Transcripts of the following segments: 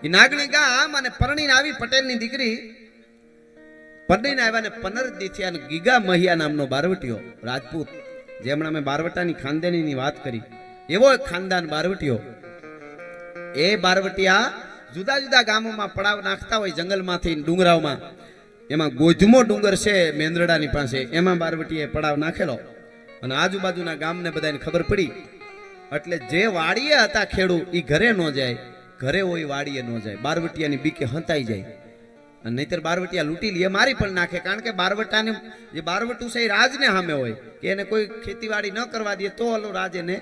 એ નાગણી ગામ અને પરણીને આવી પટેલની દીકરી પરણીને આવ્યા ને 15 દી થયા અને ગીગા મહિયા નામનો બારવટીયો રાજપૂત, જેમણે અમે બારવટાની ખાનદાનીની વાત કરી, એવો એક ખાનદાન બારવટીયો. એ બારવટિયા જુદા જુદા ગામોમાં પડાવ નાખતા હોય જંગલમાંથી ડુંગરાઓમાં. એમાં ગોધમો ડુંગર છે મેંદરડાની પાસે, એમાં બારવટીએ પડાવ નાખેલો અને આજુબાજુના ગામને બધાને ખબર પડી. એટલે જે વાડીએ હતા ખેડૂત એ ઘરે ન જાય, ઘરે હોય વાડીએ ન જાય, બારવટિયાની બીકે હંતાઈ જાય. અને નહીતર બારવટિયા લૂંટી લે, મારી પણ નાખે. કારણ કે બારવટાને જે બારવટું છે એ રાજને સામે હોય કે એને કોઈ ખેતીવાડી ન કરવા દે તો ઓલો રાજ એને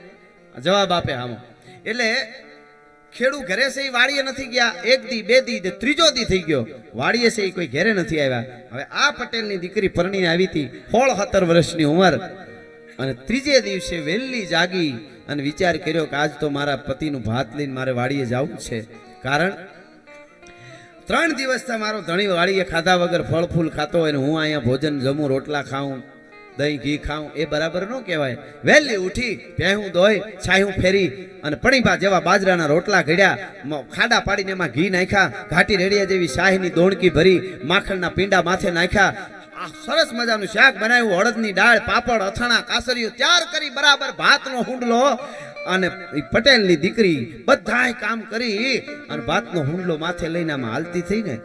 જવાબ આપે આમ. એટલે ખેડૂત ઘરે છે એ વાડીએ નથી ગયા. 1 દી 2 દી 3જો દી થઈ ગયો, વાડીએ છે એ કોઈ ઘરે નથી આવ્યા. હવે આ પટેલની દીકરી પરણીને આવી હતી 16-17 વર્ષની ઉંમર. અને 3જે દિવસે વહેલી જાગી અને વિચાર કર્યો કે આજ તો મારા પતિનું ભાત લઈને મારે વાડીએ જવું છે. કારણ 3 દિવસથી મારો ધણી વાડીએ ખાધા વગર ફળ ફૂલ ખાતો હોય ને હું અહીંયા ભોજન જમું, રોટલા ખાઉં, દહીં ઘી ખાઉં, એ બરાબર ન કહેવાય. વહેલી ઉઠી ભેહું દોઈ છાયું ફેરી અને પણીભા જેવા બાજરાના રોટલા ઘડ્યા, ખાડા પાડીને એમાં ઘી નાખ્યા, ઘાટી રેડિયા જેવી શાહીની દોણકી ભરી, માખણના પીંડા માથે નાખ્યા, સરસ મજાનું શાક બનાવ્યું, અડદની દાળ, પાપડ, અથાણા, કાસરીઓ તૈયાર કરી બરાબર ભાતનો હુંડલો. અને પટેલની દીકરી બધાય કામ કરી અને ભાતનો હુંડલો માથે લઈને આમાં હાલતી થઈ ને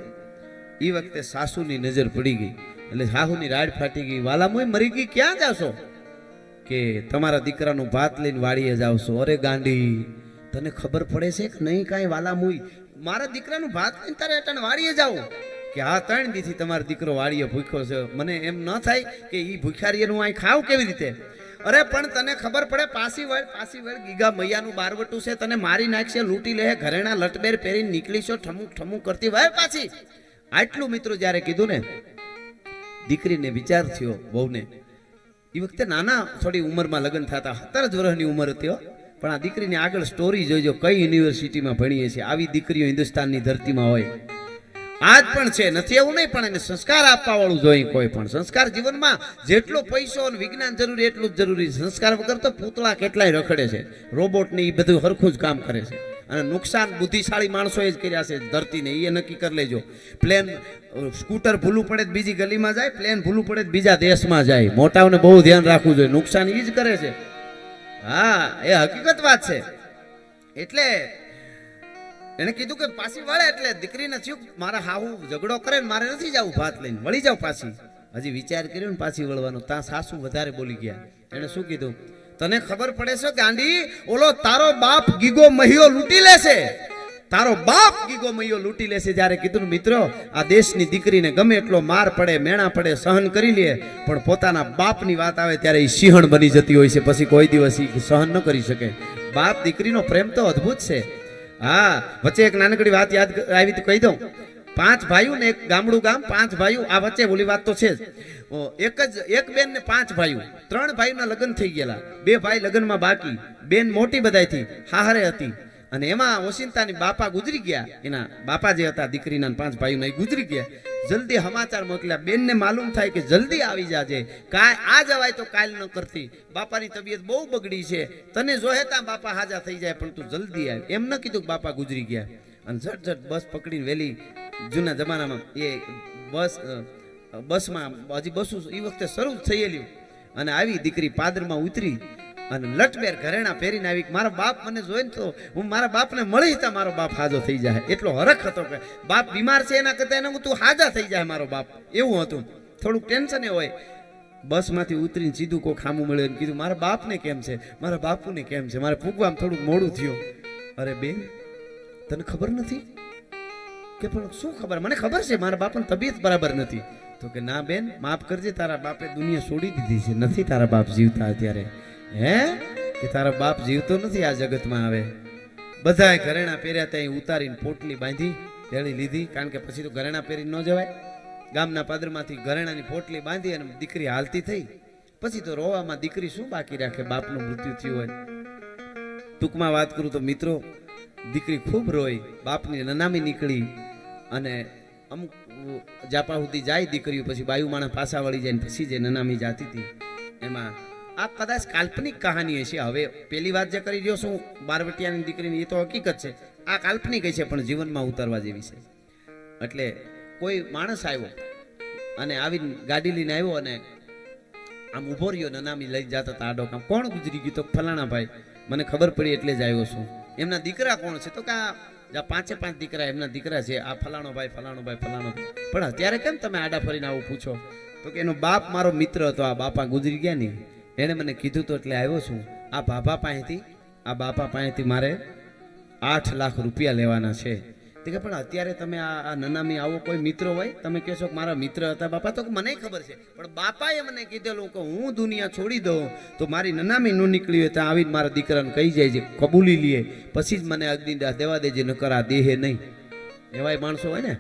એ વખતે સાસુની નજર પડી ગઈ. એટલે સાસુની રાડ ફાટી ગઈ. વાલામોય મરી ગઈ, ક્યાં જાશો? કે તમારા દીકરાનું ભાત લઈને વાડીએ જાવ છો. અરે ગાંડી, તને ખબર પડે છે કે નહીં કાંઈ વાલામોય? મારા દીકરાનું ભાત લઈને તારે અટાણે વાડીએ જાવ? કે હા, 3 દીથી તમારો દીકરો વાડીએ ભૂખ્યો છે. મને એમ ન થાય કે એ ભૂખ્યારીનું અહીં ખાવ કેવી રીતે? અરે પણ તને ખબર પડે, પાછી વળ ગીગા મૈયાનું બારવટું છે, તને મારી નાખશે, લૂંટી લે, ઘરેણા લટબેર પહેરીને નીકળીશો ઠમુક ઠમુક કરતી વળ પાછી. આટલું મિત્રો જ્યારે કીધું ને, દીકરીને વિચાર થયો બહુને. એ વખતે નાના થોડી ઉંમરમાં લગ્ન થતા, 17 જ વર્ષની ઉંમર હતી. પણ આ દીકરીની આગળ સ્ટોરી જોઈજો, કઈ યુનિવર્સિટીમાં ભણીએ છીએ. આવી દીકરીઓ હિન્દુસ્તાનની ધરતીમાં હોય, આજ પણ છે, નથી એવું નહીં. પણ એને સંસ્કાર આપવા વાળું જોઈએ. કોઈ પણ સંસ્કાર જીવનમાં જેટલો પૈસો અને વિજ્ઞાન જરૂરી એટલું જ જરૂરી. સંસ્કાર વગર તો પૂતળા કેટલાય રખડે છે, રોબોટ ને એ બધું હરખું જ કામ કરે છે. અને નુકસાન બુદ્ધિશાળી માણસોએ જ કર્યા છે ધરતીને, એ નક્કી કરી લેજો. પ્લેન સ્કૂટર ભૂલું પડે બીજી ગલીમાં જાય, પ્લેન ભૂલું પડે બીજા દેશમાં જાય. મોટાઓને બહુ ધ્યાન રાખવું જોઈએ, નુકસાન એ જ કરે છે. હા, એ હકીકત વાત છે. એટલે એને કીધું કે પાછી વળે. એટલે દીકરીને થયું મારા હાહુ ઝઘડો કરે ને મારે નથી જવું ભાત લઈને, વળી જાવ પાછી. હજી વિચાર કર્યો ને પાછી વળવાનો, ત્યાં સાસુ વધારે બોલી ગયા. એને શું કીધું? તને ખબર પડે છે ગાંડી, ઓલો તારો બાપ ગીગો મહિયો લૂંટી લેશે, તારો બાપ ગીગો મહિયો લૂંટી લેશે. જ્યારે કીધું મિત્રો, આ દેશની દીકરીને ગમે એટલો માર પડે, મેણા પડે, સહન કરી લે, પણ પોતાના બાપની વાત આવે ત્યારે એ સિંહણ બની જતી હોય છે. પછી કોઈ દિવસ સહન ન કરી શકે. બાપ દીકરીનો પ્રેમ તો અદ્ભુત છે. હા, વચ્ચે એક નાનકડી વાત યાદ આવી તો કહી દઉં. 5 ભાઈઓ ને એક ગામડું ગામ, 5 ભાઈઓ. આ વચ્ચે ઓલી વાત તો છે જ. એક બેન ને 5 ભાઈઓ. 3 ભાઈઓના લગ્ન થઈ ગયેલા, 2 ભાઈ લગ્નમાં બાકી. બેન મોટી બધાયથી હાહરે હતી. અને એમાં ઓશિંતાની બાપા ગુજરી ગયા. એના બાપા જે હતા દીકરીના 5 ભાઈઓના, એ ગુજરી ગયા. જલ્દી સમાચાર મોકલ્યા. બેનને માલુમ થાય કે જલ્દી આવી જાજે, કાય આ જવાય તો કાલ ન કરતી, બાપાની તબિયત બહુ બગડી છે, તને જોહે તા બાપા હાજા થઈ જાય, પણ તું જલ્દી આવ. એમ ન કીધું કે બાપા ગુજરી ગયા. અને ઝટ બસ પકડીને વેલી, જૂના જમાનામાં એ બસમાં હજી બસો એ વખતે શરૂ થયેલી. અને આવી દીકરી પાદરમાં ઉતરી અને લટબેર ઘરેણા પહેરીને આવી. મારો બાપ મને જોઈને તો હું મારા બાપને મળી તા મારો બાપ હાજો થઈ જાય, એટલો હરખ હતો કે બાપ બીમાર છે એના કરતા એને તું હાજા થઈ જાય મારો બાપ, એવું હતું. થોડુંક ટેન્શન એ હોય. બસમાંથી ઉતરીને સીધું કોઈ ખામું મળે ને કીધું મારા બાપને કેમ છે, મારા બાપુને કેમ છે, મારે પૂગવામાં થોડુંક મોડું થયું. અરે બેન, તને ખબર નથી? કે પણ શું ખબર? મને ખબર છે મારા બાપની તબિયત બરાબર નથી. તો કે ના બેન, માફ કરજે, તારા બાપે દુનિયા છોડી દીધી છે, નથી તારા બાપ જીવતા અત્યારે. હે? કે તારા બાપ જીવતો નથી આ જગતમાં. આવે બધાએ ઘરેણા પહેર્યા ત્યાં ઉતારીને પોટલી બાંધી તેડી લીધી. કારણ કે પછી તો ઘરેણા પહેરીને ન જવાય. ગામના પાદરમાંથી ઘરેણાની પોટલી બાંધી અને દીકરી હાલતી થઈ. પછી તો રોવામાં દીકરી શું બાકી રાખે, બાપનું મૃત્યુ થયું હોય. ટૂંકમાં વાત કરું તો મિત્રો, દીકરી ખૂબ રોઈ, બાપની નનામી નીકળી. અને અમુક જાપા સુધી જાય દીકરીઓ, પછી બાયુ માણસ પાછા વળી જાય, પછી જે નનામી જાતી હતી. એમાં આ કદાચ કાલ્પનિક કહાની છે. હવે પેલી વાત જે કરી રહ્યો છું બારવટિયાની દીકરીની, એ તો હકીકત છે. આ કાલ્પનિક છે પણ જીવનમાં ઉતારવા જેવી છે. એટલે કોઈ માણસ આવ્યો અને આવી ગાડી લઈને આવ્યો અને આમ ઊભો રહ્યો, નનામી લઈ જતા હતા આડો કામ. કોણ ગુજરી ગયું? તો ફલાણા ભાઈ. મને ખબર પડી એટલે જ આવ્યો છું. એમના દીકરા કોણ છે? તો કે આ 5 દીકરા એમના દીકરા છે, આ ફલાણો ભાઈ ફલાણો ભાઈ ફલાણો. પણ અત્યારે કેમ તમે આડા ફરીને આવું પૂછો? તો કે એનો બાપ મારો મિત્ર હતો, આ બાપા ગુજરી ગયા ને એને મને કીધું તો એટલે આવ્યો છું. આ બાપા પાસેથી મારે 8 લાખ રૂપિયા લેવાના છે. તે કે પણ અત્યારે તમે આ નનામી આવો કોઈ મિત્ર હોય, તમે કહેશો કે મારા મિત્ર હતા બાપા? તો મને ખબર છે, પણ બાપાએ મને કીધેલું કે હું દુનિયા છોડી દઉં તો મારી નનામી ન નીકળી હોય ત્યાં આવીને મારા દીકરાને કહી જાય છે, કબૂલી લે પછી જ મને અગ્નિદાહ દેવા દેજે, નકર આ દેહે નહીં. એવાય માણસો હોય ને.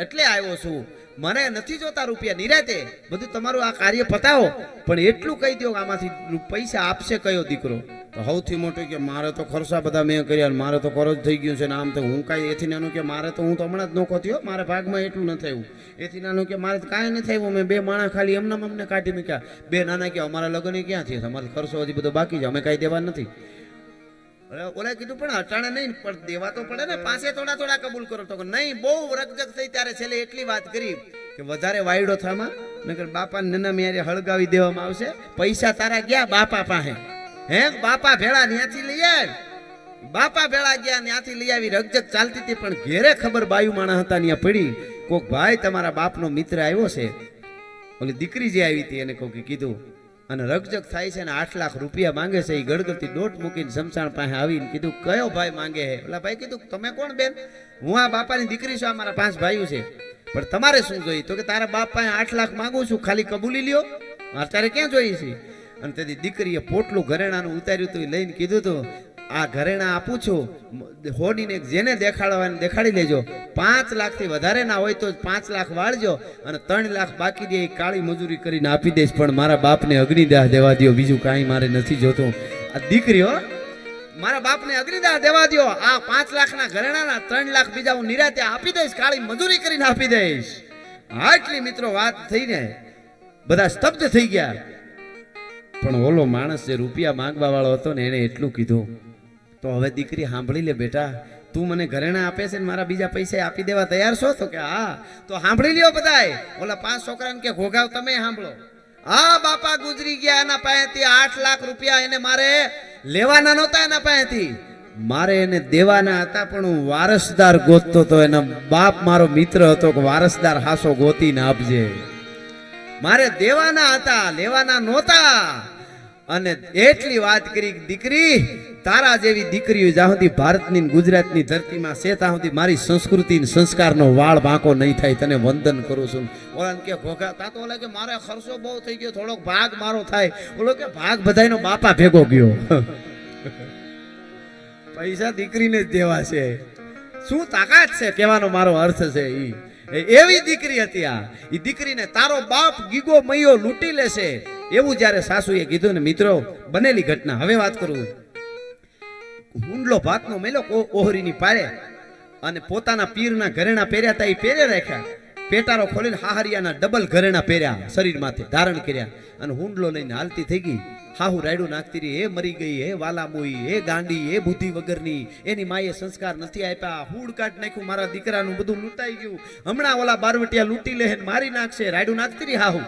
એટલે આવ્યો છું. મને નથી જોતા રૂપિયા, નિરાતે બધું તમારું આ કાર્ય પતાવો, પણ એટલું કહી દો કે આમાંથી પૈસા આપશે કયો દીકરો? તો સૌથી મોટું કે મારે તો ખર્ચા બધા મેં કર્યા, મારે તો ખર્ચ થઈ ગયું છે ને આમ તો હું કાંઈ એથી નાનું કે મારે તો હું તો હમણાં જ નોખો થયો, મારા ભાગમાં એટલું ન થયું. એથી નાનું કે મારે કાંઈ નથી થયું, મેં 2 માણસ ખાલી એમને અમને કાઢી મૂક્યા. 2 નાના કે અમારા લગ્ન ક્યાં છે, અમારો ખર્ચો હજી બધો બાકી છે, અમે કાંઈ દેવા નથી. ઓલા કીધું પણ અટાણે નહીં, પણ દેવા તો પડે ને, પાસે થોડા કબૂલ કરો. તો નહીં, બહુ રકજક થઈ. ત્યારે છેલ્લે એટલી વાત કરી કે વધારે વાયડો થામાં નકર બાપા નના મેરે હળગાવી દેવામાં આવશે. પૈસા તારા ગયા બાપા પાસે, હે બાપા ભેળા ત્યાંથી લઈ આવ. બાપા ભેળા ગયા ત્યાંથી લઈ આવી. રકજક ચાલતી હતી પણ ઘેરે ખબર બાયુ માણા હતા ત્યાં પડી. કોક ભાઈ તમારા બાપનો મિત્ર આવ્યો છે. ઓલી દીકરી જે આવી હતી એને કોકે કીધું અને રકજક થાય છે ને 8 લાખ રૂપિયા માંગે છે. એ ગળગળતી દોટ મૂકીને શમશાન પાસે આવીને કીધું કયો ભાઈ માંગે છે? ઓલા ભાઈ કીધું તમે કોણ બેન? હું આ બાપાની દીકરી છું, અમારા 5 ભાઈઓ છે, પણ તમારે શું જોઈએ? તો કે તારા બાપ પાસે 8 લાખ માંગુ છું, ખાલી કબૂલી લ્યો, અત્યારે ક્યાં જોઈએ છે? અને તેથી દીકરીએ પોટલું ઘરેણાનું ઉતાર્યું હતું, લઈને કીધું હતું આ ઘરેણા આપું છું, હોડીને જેને દેખાડવાની દેખાડી લેજો. 5 લાખથી વધારે ના હોય તો 5 લાખ વાળજો અને 3 લાખ બાકી દે કાળી મજૂરી કરીને આપી દઈશ, પણ મારા બાપને અગ્નિદાહ દેવા દો, બીજું કાંઈ મારે નથી જોતું. આ દીકરીઓ મારા બાપને અગ્નિદાહ દેવા દો, આ 5 લાખના ઘરેણાના 3 લાખ બીજા હું નિરાતે આપી દઈશ, કાળી મજૂરી કરીને આપી દઈશ. આટલી મિત્રો વાત થઈને બધા સ્તબ્ધ થઈ ગયા. પણ ઓલો માણસ જે રૂપિયા માંગવા વાળો હતો ને એને એટલું કીધું, તો હવે દીકરી સાંભળી લે બેટા, તું મને ઘરેણા આપે છે ને મારા બીજા પૈસા આપી દેવા તૈયાર છો? તો કે હા. તો સાંભળી લ્યો બધાય. ઓલા 5 છોકરાને કે ઘોઘાવ તમે સાંભળો. આ બાપા ગુજરી ગયા, એના પાસેથી 8 લાખ રૂપિયા એને મારે લેવાના નહોતા, એના પાસેથી મારે એને દેવાના હતા, પણ હું વારસદાર ગોતતો તો. એના બાપ મારો મિત્ર હતો કે વારસદાર હાસો ગોતીને આપજે. મારે દેવાના હતા, લેવાના નહોતા. અને એટલી વાત કરી, દીકરી તારા જેવી દીકરીઓ જ્યાં સુધી ભારતની ગુજરાતની ધરતીમાં છે ત્યાં સુધી મારી સંસ્કૃતિ સંસ્કારનો વાળ બાંકો નહીં થાય. તને વંદન કરું છું. ઓલા કે ઘોઘા તા તો ઓલા કે મારે ખર્ચો બહુ થઈ ગયો, થોડોક ભાગ મારો થાય. ઓલો કે ભાગ બધાયનો બાપા ભેગો ગયો. પૈસા દીકરીને જ દેવા છે. શું તાકાત છે કહેવાનો મારો અર્થ છે. એવી દીકરી હતી આ. એ દીકરીને તારો બાપ ગીગો મૈયો લૂંટી લેશે એવું જ્યારે સાસુએ કીધું ને મિત્રો, બનેલી ઘટના હવે વાત કરું. હુંડલો ભાતનો મેલો ઓહરીની પારે અને પોતાના પીરના ઘરેણા પહેર્યા હતા એ પહેરે રાખ્યા. પેટારો ખોલીને હાહરિયાના ડબલ ઘરેણા પહેર્યા, શરીરમાંથી ધારણ કર્યા અને હુંડલો લઈને હાલતી થઈ ગઈ. હાહુ રાયડું નાખતી રહી. હે મરી ગઈ, હે વાલામોઈ, હે ગાંડી, હે બુદ્ધિ વગરની, એની માએ સંસ્કાર નથી આપ્યા, હુડ કાઢ નાખ્યું, મારા દીકરાનું બધું લૂંટાઈ ગયું, હમણાં ઓલા બારવટિયા લૂંટી લે મારી નાખશે. રાયડું નાખતી રહી હાહુ.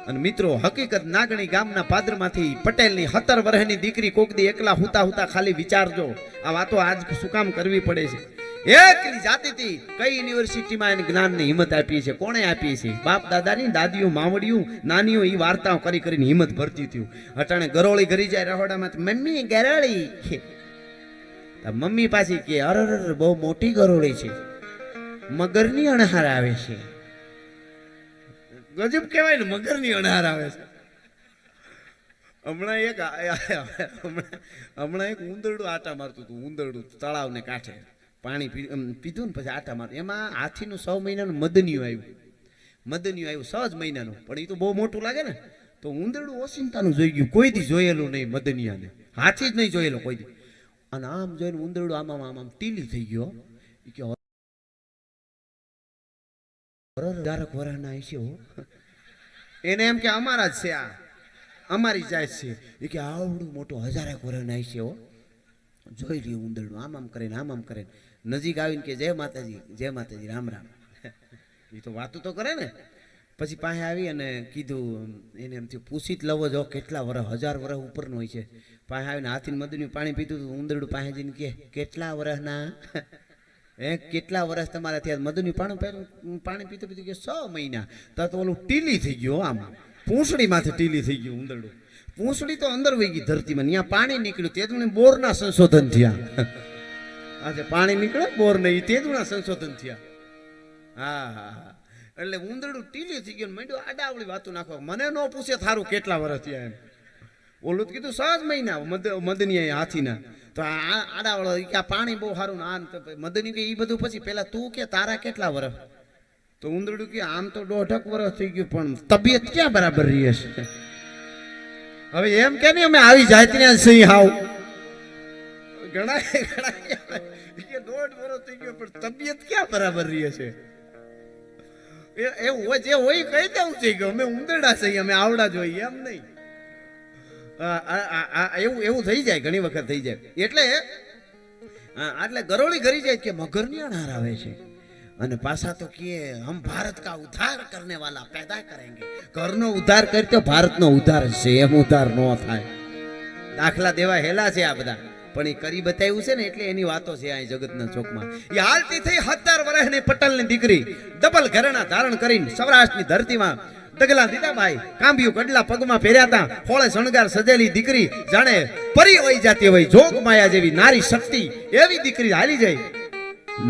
અને મિત્રો હકીકત નાગણી ગામના પાદરમાંથી પટેલની 17 વર્ષની દીકરી કોકદી એકલા હુતા હુતા ખાલી વિચારજો. આ વાતો આજ શું કામ કરવી પડે છે. એકલી જાતિથી કઈ યુનિવર્સિટીમાં એને જ્ઞાનની હિંમત આપી છે? કોણે આપી છે? બાપ દાદાની, દાદીઓ, માવડીઓ, નાનીઓ એ વાર્તાઓ કરી કરીને હિંમત ભરતી થયું. અટાણે ગરોળી ઘરી જાય રહોડામાં, મમ્મી ગરોળી. મમ્મી પાછી કે અરે બહુ મોટી ગરોળી છે, મગરની અણહાર આવે છે. ગજબ કહેવાય ને, મગરની અણહાર આવે છે. હમણાં એક ઉંદરડું આટા મારતું હતું. ઉંદરડું તળાવને કાંઠે પાણી પીધું ને પછી આટા મારતું. એમાં હાથીનું 6 મહિનાનું મદનિયું આવ્યું 6 મહિનાનું. પણ એ તો બહુ મોટું લાગે ને, તો ઉંદરડું ઓસિંતાનું જોઈ ગયું. કોઈ દી જોયેલું નહીં મદનિયાને, હાથી જ નહીં જોયેલો કોઈ દી. અને આમ જોઈને ઉંદરડું આમ ટીલી થઈ ગયો. એને એમ કે અમારા જ છે, આ અમારી જાત છે. એ કે આવડું મોટું 1000 વર્ષના છે હો. જોઈ રહ્યું ઉંદરડું આમ કરે નજીક આવીને કે જય માતાજી રામ રામ. એ તો વાતું તો કરે ને. પછી પાસે આવી અને કીધું એને એમ થયું પૂછી જ લવો જો કેટલા વર્ષ 1000 વર્ષ ઉપરનો હોય છે. પાસે આવીને હાથીને મધુનું પાણી પીતું હતું. ઉંદરડું પાસે જઈને કે કેટલા વર્ષના કેટલા વર્ષ તમારા થયા? મધુનું પાણી પીતું કે 100 મહિના. તો ઓલું ટીલી થઈ ગયું, આમ પૂંછડી માથે ટીલી થઈ ગયું ઉંદરડું. પૂંછડી તો અંદર વહી ગઈ ધરતીમાં, ત્યાં પાણી નીકળ્યું. તેજુને બોરના સંશોધન થયા. આજે પાણી નીકળે બોર નહીં, તેજુના સંશોધન થયા. હા એટલે ઉંદરડું ટીલી થઈ ગયું. માંડ્યું આડાવળી વાતો નાખવા. મને ન પૂછે થારું કેટલા વર્ષ થયા એમ. ઓલું કીધું 6 મહિના મદની હાથીના. તો આડાવળો કે આ પાણી બહુ સારું ને મદની કે એ બધું પછી પેલા તું કે તારા કેટલા વર્ષ? તો ઉંદરડું કે આમ તો 1.5 વર્ષ થઈ ગયું પણ તબિયત ક્યાં બરાબર રહી છે. હવે એમ કે નહીં અમે આવી જાય ત્યાં સહી હાવ ઘણા કે 1.5 વર્ષ થઈ ગયો પણ તબિયત ક્યાં બરાબર રહી છે. એવું હોય જે હોય કહી દેવું છે કે અમે ઉંદરડા છીએ, અમે આવડા જોઈએ એમ નહીં. એવું થઈ જાય, ઘણી વખત થઈ જાય. એટલે ગરોળી ઘરી જાય કે મગરની અનાર આવે છે અને પાછા તો કે હમ ભારત કા ઉદ્ધાર કરને વાલા પેદા કરેંગે. ઘરનો ઉદ્ધાર કરી તો ભારતનો ઉદ્ધાર છે, એમ ઉદ્ધાર ન થાય. દાખલા દેવા હેલા છે આ બધા, પણ એ કરી બતાવ્યું છે ને એટલે એની વાતો છે આ જગતના ચોકમાં. એ હાલતી થઈ 17 વર્ષની પટેલની દીકરી ડબલ ઘરેણા ધારણ કરીને સૌરાષ્ટ્રની ધરતીમાં ડગલા દીધા. ભાઈ કાંબિયું કડલા પગમાં પહેર્યા હતા. હોળે શણગાર સજેલી દીકરી જાણે પરી વહી જાતી હોય, જોગ માયા જેવી નારી શક્તિ એવી દીકરી હાલી જાય.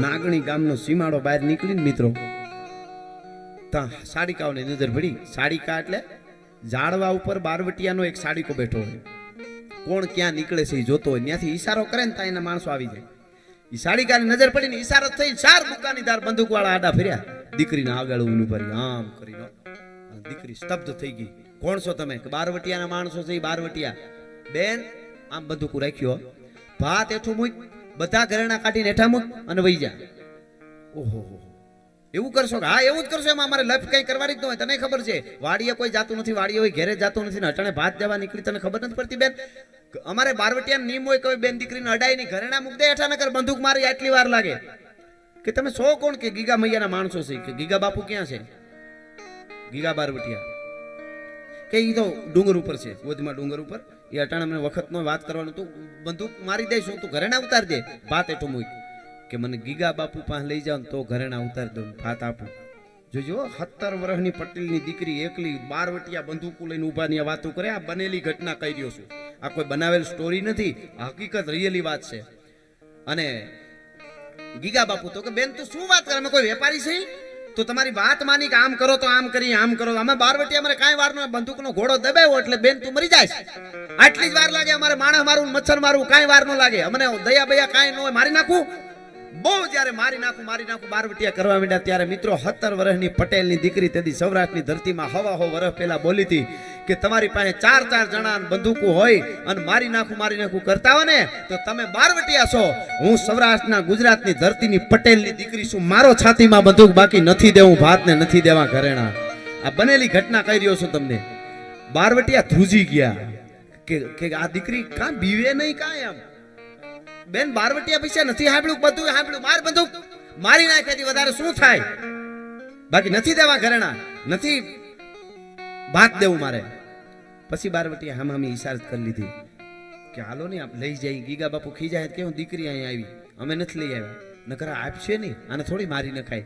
નાગણી ગામનો સીમાડો બહાર નીકળીને મિત્રો તા સાડીકાઓની નજર પડી. સાડીકા એટલે ઝાડવા ઉપર બારવટિયાનો એક સાડીકો બેઠો હોય. કોણ ક્યાં નીકળે છે એ જોતો હોય. ત્યાંથી ઈશારો કરે ને ત્યાં એના માણસો આવી જાય. એ સાડીકાની નજર પડીને ઈશારો થઈ 4 દુકાનીદાર બંદૂકવાળા આડા ફર્યા. દીકરીના આગળ ઊભી પડી આમ કરીને. દીકરી સ્તબ્ધ થઈ ગઈ. કોણ છો તમે? કે બારવટિયાના માણસો છે. બારવટિયા બેન આમ બંદૂક રાખ્યો, ભાત એઠું મૂક, બધા ઘરેણા કાઢીને હેઠા મૂક અને વહી જા. ઓહો એવું કરશો? હા એવું જ કરશો. એમાં અમારે લપ કઈ કરવાની જ ન હોય. તને ખબર છે વાડીએ કોઈ જાતું નથી, વાડીએ હોય ઘેરે જાતું નથી ને અટાણે ભાત દેવા નીકળી. તને ખબર નથી પડતી બેન? અમારે બારવટિયાનો નિયમ હોય કે બેન દીકરીને અડાઈ નહીં, ઘરેણા મૂક દે હેઠા, નકર બંદૂક મારી આટલી વાર લાગે. કે તમે છો કોણ? કે ગીગા મૈયાના માણસો છે. કે ગીગા બાપુ ક્યાં છે? ગીગા બારવટિયા કે ઈ તો ડુંગર ઉપર છે, ગોધમાં ડુંગર ઉપર. એ અટાણે મને વખત નો વાત કરવાનું. તું બંદૂક મારી દઈશું, તું ઘરેણા ઉતાર દે, ભાત એઠું મૂક. કે મને ગીગા બાપુ પાસે લઈ જાવ તો ઘરેણા ઉતાર દઉં, ભાત આપું. જોજો 17 વર્ષની પટેલની દીકરી એકલી બારવટિયા બંદૂકો લઈને ઉભા ની વાતો કરે. આ બનેલી ઘટના કહી રહ્યો છું. આ કોઈ બનાવેલ સ્ટોરી નથી, હકીકત રિયલી વાત છે. અને ગીગા બાપુ તો કે બેન તું શું વાત કરે? અમે કોઈ વેપારી છે? તો તમારી વાત માની કે આમ કરો તો આમ કરી, આમ કરો. અમે બારવટિયા અમારે કાંઈ વાર નો બંદૂકનો ઘોડો દબાવ્યો એટલે બેન તું મરી જાય. આટલી જ વાર લાગે અમારે. માણસ મારવું, મચ્છર મારવું કાંઈ વાર ન લાગે. અમને દયા બયા કાંઈ ન હોય. મારી નાખું બહુ. જ્યારે મારી નાખું બારવટિયા કરવા માંડ્યા ત્યારે મિત્રો 17 વર્ષની પટેલની દીકરી તેથી સૌરાષ્ટ્રની ધરતીમાં હવા વર્ષ પહેલા બોલી હતી કે તમારી પાસે 4 જણા બંદૂકો હોય અને મારી નાખું કરતા હોય ને તો તમે બારવટિયા છો. હું સૌરાષ્ટ્રના ગુજરાતની ધરતીની પટેલની દીકરી છું. મારો છાતીમાં બંદૂક બાકી નથી દેવું, ભાત ને નથી દેવા ઘરેણા. આ બનેલી ઘટના કહી રહ્યો છું તમને. બારવટિયા ધ્રુજી ગયા કે આ દીકરી કાં બીવે નહીં કાંઈ. એમ બેન બારવટિયા પૈસા નથી સાંભળ્યું, બધું સાંભળ્યું. માર બંદૂક મારી નાખેથી વધારે શું થાય? બાકી નથી દેવા ઘરેણા, નથી ભાત દેવું મારે. પછી બારવટિયા હામામી ઈશારત કરી લીધી કે હાલો ને આપ લઈ જાય. ગીગા બાપુ ખીજાય કે હું દીકરી અહીં આવી, અમે નથી લઈ આવ્યા, નકર આપશે નહીં, આને થોડી મારી નખાય.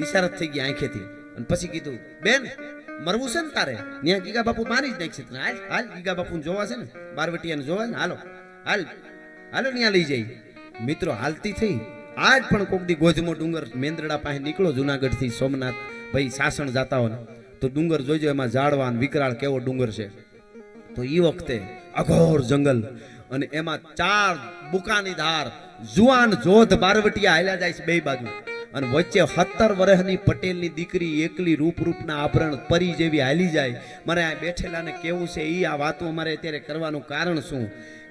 ઈશારત થઈ ગઈ આંખેથી. અને પછી કીધું બેન મરવું છે ને તારે? ત્યાં ગીગા બાપુ મારી જ નાખશે. હાલ ગીગા બાપુ જોવા છે ને, બારવટિયાને જોવા છે ને, હાલો ત્યાં લઈ જાય. મિત્રો હાલતી થઈ. આજ પણ કોક દી ગોધમો ડુંગર મેંદરડા પાસે નીકળો જુનાગઢ થી સોમનાથ ભાઈ સાસણ જાતા હોય તો ડુંગર જોઈજો. એમાં ઝાડવાન વિકરાળ કેવો ડુંગર છે. તો એ વખતે અઘોર જંગલ અને એમાં 4 બુકાની ધાર જુવાન જોધ બારવટિયા હાલ્યા જાય છે બે બાજુ. અને વચ્ચે 17 વર્ષની પટેલની દીકરી એકલી રૂપના આભરણ પરી જેવી હાલી જાય. મને આ બેઠેલાને કેવું છે એ આ વાતો અમારે અત્યારે કરવાનું કારણ શું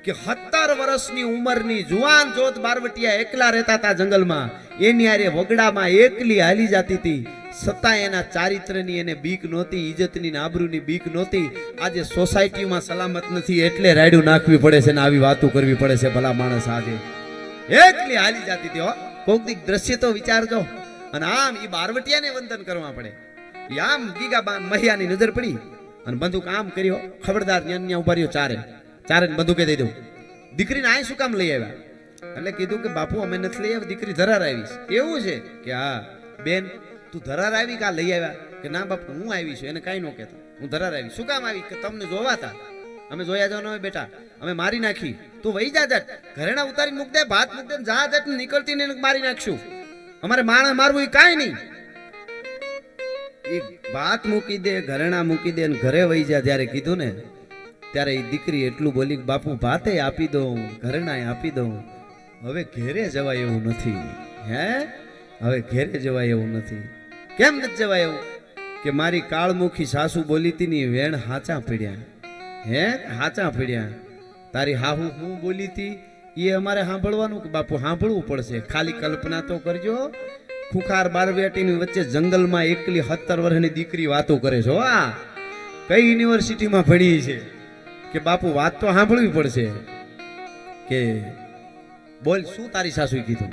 કે 17 વર્ષની ઉંમરની જુવાન જોત બારવટિયા એકલા રહેતા હતા જંગલમાં. એની આરે વગડામાં એકલી હાલી જતી હતી. છતાં એના ચારિત્રની એને બીક નહોતી, ઇજ્જતની ને આબરૂની બીક નહોતી. આજે સોસાયટીમાં સલામત નથી એટલે રાયડું નાખવી પડે છે ને આવી વાતો કરવી પડે છે. ભલા માણસ આજે એકલી હાલી જાતી હતી હો. કોક દીક દ્રશ્ય તો વિચારજો. અને આમ ઈ બારવટિયાને વંદન કરવા પડે. આમ ગીગા મહિયાની નજર પડી અને બંદૂક આમ કર્યો. ખબરદાર ન્યા ઉભા રહ્યો. ચારે બંદૂકે દઈ દઉં. દીકરીને આ શું કામ લઈ આવ્યા? એટલે કીધું કે બાપુ અમે નથી લઈ આવ્યા, દીકરી ધરાર આવીશ. એવું છે કે હા બેન તું ધરાર આવી કા લઈ આવ્યા? કે ના બાપુ હું આવી છું. એને કાંઈ ન કહેતા, હું ધરાર આવી. શું કામ આવી? કે તમને જોવાતા. અમે જોયા જાવ ને બેટા, અમે મારી નાખી. તું વહી જા જટ, ઘરેણા ઉતારી મૂક દે, ભાત મૂક દે, જા જટ, નીકળતી ને મારી નાખશું. અમારે માણસ મારવું એ કાંઈ નહીં. એ ભાત મૂકી દે, ઘરેણા મૂકી દે, ઘરે વહી જા. જ્યારે કીધું ને ત્યારે એ દીકરી એટલું બોલી કે બાપુ ભાતે આપી દઉં, ઘરેણાએ આપી દઉં, હવે ઘેરે જવાય એવું નથી. હે હવે ઘેરે જવાય એવું નથી. કેમ નથી જવાય એવું? કે મારી કાળમુખી સાસુ બોલી હતી ની વેણ હાચા પડ્યા. હે હાચા પડ્યા. તારી હાહુ હું બોલી હતી એ અમારે સાંભળવાનું કે બાપુ સાંભળવું પડશે. ખાલી કલ્પના તો કરજો, ખુખાર બારવેટીની વચ્ચે જંગલમાં એકલી 17 વર્ષની દીકરી વાતો કરે છે. આ કઈ યુનિવર્સિટીમાં ભણી છે કે બાપુ વાત તો સાંભળવી પડશે. કે બોલ શું તારી સાસુએ કીધું?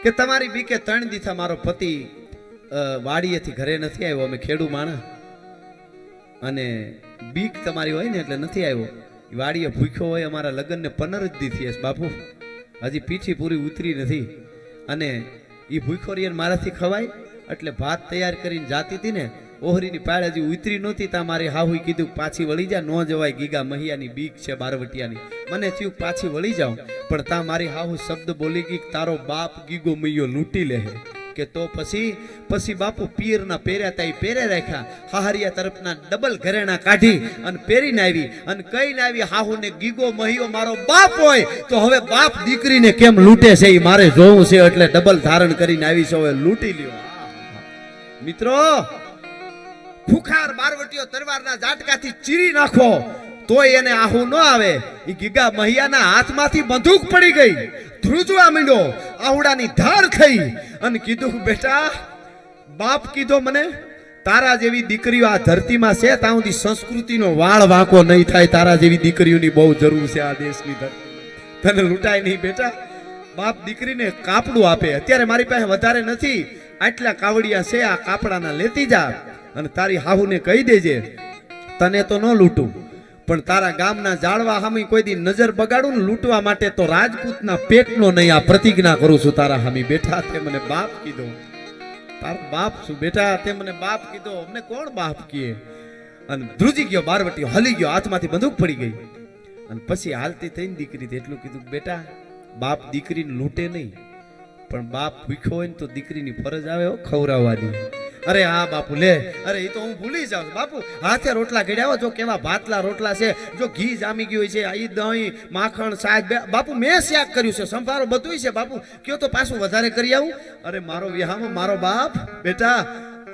કે તમારી બીકે 3 દીથા મારો પતિ વાડીએથી ઘરે નથી આવ્યો, અમે ખેડૂ માણસ, અને બીક તમારી હોય ને એટલે નથી આવ્યો. વાડીએ ભૂખ્યો હોય. અમારા લગ્નને 15 દી થયા બાપુ, હજી પીઠી પૂરી ઉતરી નથી. અને એ ભૂખ્યો રિયન મારાથી ખવાય એટલે ભાત તૈયાર કરીને જાતી હતી ને, ઓહરીની પાળ હજી ઉતરી નહોતી. તા મારી હાહુએ કીધું પાછી વળી જા, ન જવાય, ગીગા મહિયાની બીક છે બારવટિયાની. મને થયું પાછી વળી જાઉં, પણ તા મારી હાહુ શબ્દ બોલી ગઈ તારો બાપ ગીગો મૈયો લૂંટી લે. કે તો પછી બાપુ પીરના પહેર્યા તા એ પહેરે રાખ્યા. હાહરિયા તરફના ડબલ ઘરેણા કાઢી અને પહેરીને આવી અને કઈને આવી હાહુ ને ગીગો મહિયો મારો બાપ હોય તો હવે બાપ દીકરીને કેમ લૂંટે છે એ મારે જોવું છે. એટલે ડબલ ધારણ કરીને આવી છે, હવે લૂંટી લ્યો. મિત્રો ફુખાર બારવટીયો તરવારના ઝાટકાથી ચીરી નાખો તોય એને આહુ ન આવે. એ ગીગા મહિયાના હાથમાંથી બંદૂક પડી ગઈ, ધ્રુજવા માંડ્યો, આવડાની ધાર થઈ અને કીધું બેટા બાપ કીધો મને તારા જેવી દીકરીઓ આ ધરતીમાં છે ત્યાં સુધી સંસ્કૃતિનો વાળ વાંકો નહીં થાય. તારા જેવી દીકરીઓની બહુ જરૂર છે આ દેશની ધરતી. તને લૂંટાય નહીં બેટા. બાપ દીકરીને કાપડું આપે. અત્યારે મારી પાસે વધારે નથી, આટલા કાવડિયા છે, આ કાપડાના લેતી જા અને તારી હાહુને કહી દેજે તને તો ન લૂંટું, પણ તારા ગામના જાળવા હામી કોઈ દી નજર બગાડું ને લૂંટવા માટે તો રાજપૂતના પેટનો નહીં. આ પ્રતિજ્ઞા કરું છું તારા હામી. બેઠા તે મને બાપ કીધો. તારો બાપ છું બેટા, તે મને બાપ કીધો. અમને કોણ બાપ કહે? અને ધ્રુજી ગયો બારવટીયો, હલી ગયો, હાથમાંથી બંદૂક પડી ગઈ. અને પછી હાલતી થઈને દીકરી એટલું કીધું બેટા બાપ દીકરીને લૂંટે નહીં, પણ બાપ ભૂખ્યો હોય ને તો દીકરીની ફરજ આવે ખવડાવવાની. અરે હા બાપુ લે, અરે એ તો હું ભૂલી જાઉં બાપુ. હાથે રોટલા ઘડ્યા જો કેવા ભાતલા રોટલા છે, જો ઘી જામી ગયું છે, આ દહીં માખણ શાક બાપુ મેં શાક કર્યું છે, સંભારો બધું છે બાપુ. કયો તો પાછું વધારે કરી આવું. અરે મારો વિહામાં મારો બાપ બેટા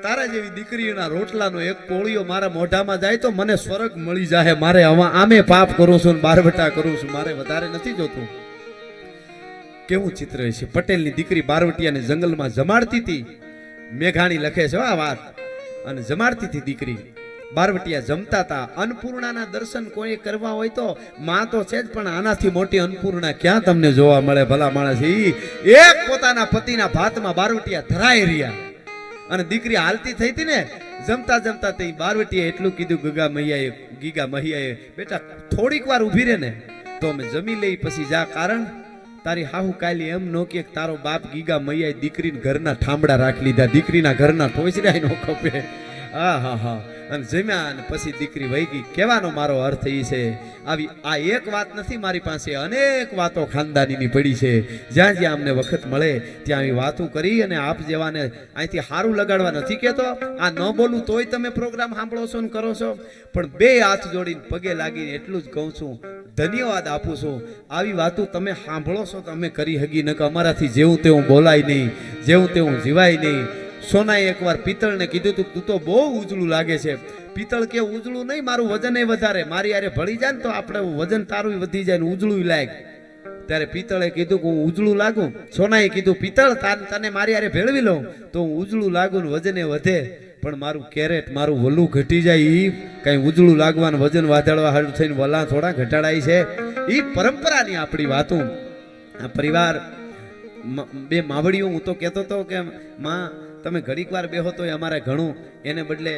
તારા જેવી દીકરીઓના રોટલાનો એક કોળિયો મારા મોઢામાં જાય તો મને સ્વર્ગ મળી જાય. મારે આમે પાપ કરું છું ને બારવટા કરું છું, મારે વધારે નથી જોતું. કેવું ચિત્ર છે. પટેલની દીકરી બારવટિયાને જંગલમાં જમાડતી હતી. મેઘાણી લખે છે આ વાત. અને જમાડતી હતી દીકરી. બારવટિયા જમતા હતા. અન્નપૂર્ણાના દર્શન કોઈ કરવા હોય તો માં તો છે જ, પણ આનાથી મોટી અન્નપૂર્ણા ક્યાં તમને જોવા મળે ભલા માણસ. એક પોતાના પતિના ભાતમાં બારવટિયા ધરાઈ રહ્યા અને દીકરી હાલતી થઈ હતી ને જમતા જમતા તે બારવટીએ એટલું કીધું ગીગા મહિયાએ બેટા થોડીક વાર ઊભી રહે ને તો અમે જમી લઈ પછી જા. કારણ તારી હાહુ કાલી એમ નો કે તારો બાપ ગીગા મૈયાએ દીકરીને ઘરના ઠામડા રાખી લીધા, દીકરીના ઘરના ઠોસર્યા નો ખપે. હા હા હા. અને જમ્યા અને પછી દીકરી વહી ગઈ. કહેવાનો મારો અર્થ એ છે આવી આ એક વાત નથી, મારી પાસે અનેક વાતો ખાનદાનીની પડી છે. જ્યાં જ્યાં અમને વખત મળે ત્યાં આવી વાતો કરી અને આપ જેવાને અહીંથી સારું લગાડવા નથી કહેતો. આ ન બોલું તોય તમે પ્રોગ્રામ સાંભળો છો ને કરો છો, પણ બે હાથ જોડીને પગે લાગીને એટલું જ કહું છું, ધન્યવાદ આપું છું. આવી વાતો તમે સાંભળો છો તો અમે કરી હગી ન કે અમારાથી જેવું તેવું બોલાય નહીં, જેવું તેવું જીવાય નહીં. સોનાએ એકવાર પિત્તળને કીધું તું તો બહુ ઉજળું લાગે છે. પિત્તળ કે ઉજળું નહીં, મારું વજન વધારે, મારી યારે ભળી જાય ને તો આપણે વજન તારું વધી જાય ને ઉજળું લાગે. ત્યારે પિત્તળે કીધું કે હું ઉજળું લાગુ. સોનાએ કીધું પિત્તળ તને મારી હારે ભેળવી લઉં તો હું ઉજળું લાગુ ને વજને વધે, પણ મારું કેરેટ મારું વલું ઘટી જાય. ઈ કઈ ઉજળું લાગવાનું વજન વાધાળવા હારું થઈને વલા થોડા ઘટાડાય છે. ઈ પરંપરાની આપણી વાતો. આ પરિવાર બે માવડીઓ, હું તો કહેતો હતો કે માં તમે ઘડીક વાર બેહો તો અમારે ઘણું, એને બદલે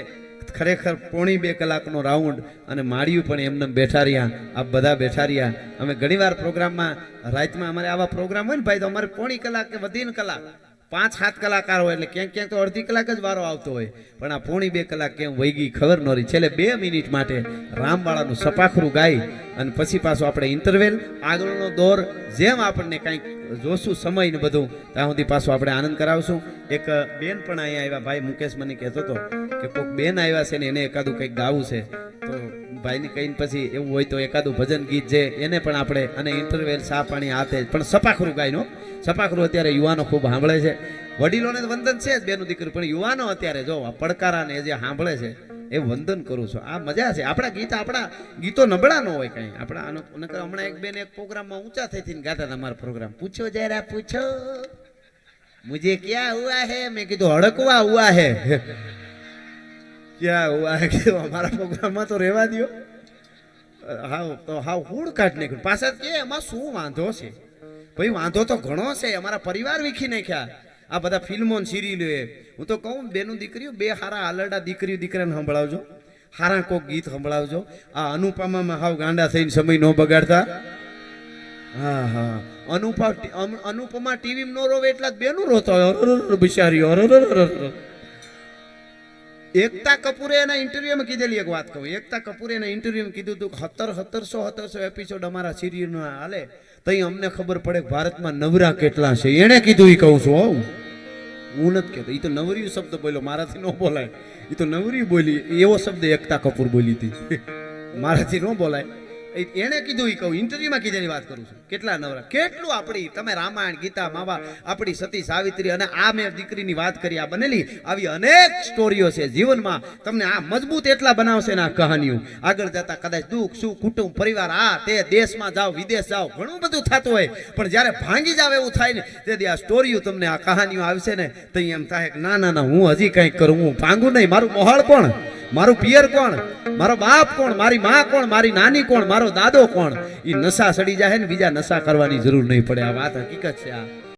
ખરેખર 1.5-2 કલાકનો રાઉન્ડ અને માળિયું પણ એમને બેઠા રહ્યા, આપ બધા બેઠા રહ્યા. અમે ઘણીવાર પ્રોગ્રામમાં રાતમાં અમારે આવા પ્રોગ્રામ હોય ને ભાઈ, તો અમારે 1.5 કલાક કે વધીને કલાક 5-7 કલાકાર હોય એટલે ક્યાંક ક્યાંક તો અડધી કલાક જ વારો આવતો હોય, પણ આ 1.5-2 કલાક કેમ વહી ગઈ ખબર ન રહી. છેલ્લે 2 મિનિટ માટે રામવાળાનું સપાખરું ગાઈ અને પછી પાછું આપણે ઇન્ટરવેલ આગળનો દોર જેમ આપણને કંઈક જોશું સમય ને બધું ત્યાં સુધી પાછું આપણે આનંદ કરાવશું. એક બેન પણ અહીંયા આવ્યા, ભાઈ મુકેશ મને કહેતો હતો કે કોઈક બેન આવ્યા છે ને એને એકાદું કંઈક ગાવું છે, તો ભાઈને કહીને પછી એવું હોય તો એકાદું ભજન ગીત છે એને પણ આપણે, અને ઇન્ટરવેલ ચા પાણી આતે પણ સપાખરું ગાયનો. સપાખરું અત્યારે યુવાનો ખૂબ સાંભળે છે, વડીલોને વંદન છે જ બેનું દીકરી, પણ યુવાનો અત્યારે જો આ પડકારાને જે સાંભળે છે એ વંદન કરું છું. આ મજા છે. આપણા ગીતો નબળા ન હોય કઈ. આપણા હમણાં એક બેન એક પ્રોગ્રામમાં ઊંચા થઈ ગાતા હતા. અમારા પ્રોગ્રામ પૂછો જરા પૂછો મુझे क्या हुआ है, મેં કીધું હડકવા હુઆ હે. ક્યાં હુઆ હે કીધું અમારા પ્રોગ્રામમાં તો રહેવા દો. હાવ હુડ કાઢ નાખ્યું. પાછા કે એમાં શું વાંધો છે ભાઈ? વાંધો તો ઘણો છે. અમારા પરિવાર વીખી નાખ્યા આ બધા ફિલ્મો સિરિયલો. હું તો કહું બેનું દીકરીઓ, બે હારા આલરડા દીકરીઓ દીકરાને સંભળાવજો, હારા કોક ગીત સંભળાવજો. આ અનુપમામાં હાવ ગાંડા થઈને સમય ન બગાડતા. હા હા, અનુપમા ટીવી નો રોવે એટલા જ બેનું રોતો હોય બિચારીઓ. એકતા કપૂરે એના ઇન્ટરવ્યુમાં કીધેલી એક વાત કહું. એકતા કપૂરે એના ઇન્ટરવ્યુમાં કીધું હતું 1700 એપિસોડ અમારા સિરિયલના હાલે તઈ અમને ખબર પડે કે ભારતમાં નવરા કેટલા છે. એને કીધું એ કહું છું. હોવ હું નથી કહેતો. એ તો નવરિયું શબ્દ બોલ્યો, મારાથી ન બોલાય. એ તો નવરી બોલી, એવો શબ્દ એકતા કપૂર બોલી હતી, મારાથી ન બોલાય. એને કીધું એ કહું, ઇન્ટરવ્યુમાં કીધેલી વાત કરું છું. કેટલા નવરા, કેટલું આપણી તમે રામાયણ ગીતા માવા આપણી સતી સાવિત્રી અને આ મેં દીકરીની વાત કરી, આ બનેલી આવી અનેક સ્ટોરીઓ છે જીવનમાં. તમને આ મજબૂત એટલા બનાવશે ને આ કહાનીઓ. આગળ જતા કદાચ દુઃખ સુખ કુટુંબ પરિવાર આ તે દેશમાં જાઓ વિદેશ જાઓ ઘણું બધું થતું હોય, પણ જ્યારે ભાંગી જાવ એવું થાય ને તેથી આ સ્ટોરીઓ તમને આ કહાનીઓ આવશે ને તો એમ થાય કે ના ના ના હું હજી કંઈક કરું, હું ભાંગું નહીં. મારું મોહાળ કોણ, મારું પિયર કોણ, મારો બાપ કોણ, મારી માં કોણ, મારી નાની કોણ, મારો દાદો કોણ. એ નશા સડી જાય ને બીજા નશા કરવાની જરૂર નહીં પડે. આ વાત હકીકત છે. આ